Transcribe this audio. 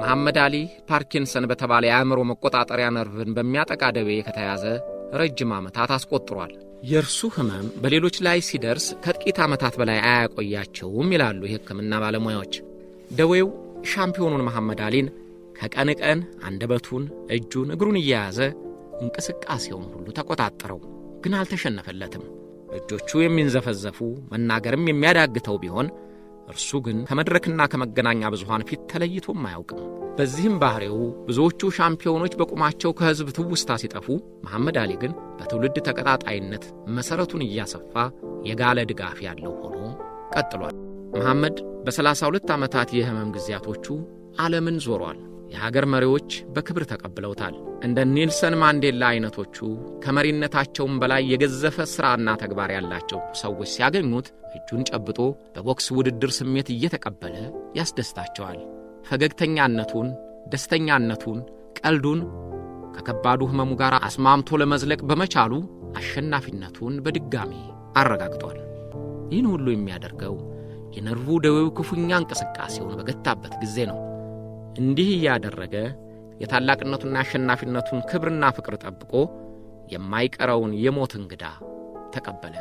መሐመድ አሊ ፓርኪንሰን በተባለ የአእምሮ መቆጣጠሪያ ነርቭን በሚያጠቃ ደዌ ከተያዘ ረጅም ዓመታት አስቆጥሯል። የእርሱ ህመም በሌሎች ላይ ሲደርስ ከጥቂት ዓመታት በላይ አያቆያቸውም ይላሉ የሕክምና ባለሙያዎች። ደዌው ሻምፒዮኑን መሐመድ አሊን ከቀን ቀን አንደበቱን፣ እጁን፣ እግሩን እየያዘ እንቅስቃሴውን ሁሉ ተቆጣጠረው። ግን አልተሸነፈለትም። እጆቹ የሚንዘፈዘፉ መናገርም የሚያዳግተው ቢሆን እርሱ ግን ከመድረክና ከመገናኛ ብዙሃን ፊት ተለይቶም አያውቅም። በዚህም ባህሪው ብዙዎቹ ሻምፒዮኖች በቁማቸው ከህዝብ ትውስታ ሲጠፉ፣ መሐመድ አሊ ግን በትውልድ ተቀጣጣይነት መሰረቱን እያሰፋ የጋለ ድጋፍ ያለው ሆኖ ቀጥሏል። መሐመድ በ32 ዓመታት የህመም ጊዜያቶቹ ዓለምን ዞሯል። የሀገር መሪዎች በክብር ተቀብለውታል። እንደ ኔልሰን ማንዴላ አይነቶቹ ከመሪነታቸውም በላይ የገዘፈ ሥራና ተግባር ያላቸው ሰዎች ሲያገኙት እጁን ጨብጦ በቦክስ ውድድር ስሜት እየተቀበለ ያስደስታቸዋል። ፈገግተኛነቱን፣ ደስተኛነቱን፣ ቀልዱን ከከባዱ ህመሙ ጋር አስማምቶ ለመዝለቅ በመቻሉ አሸናፊነቱን በድጋሚ አረጋግጧል። ይህን ሁሉ የሚያደርገው የነርቭ ደዌው ክፉኛ እንቅስቃሴውን በገታበት ጊዜ ነው። እንዲህ እያደረገ የታላቅነቱና አሸናፊነቱን ክብርና ፍቅር ጠብቆ የማይቀረውን የሞት እንግዳ ተቀበለ።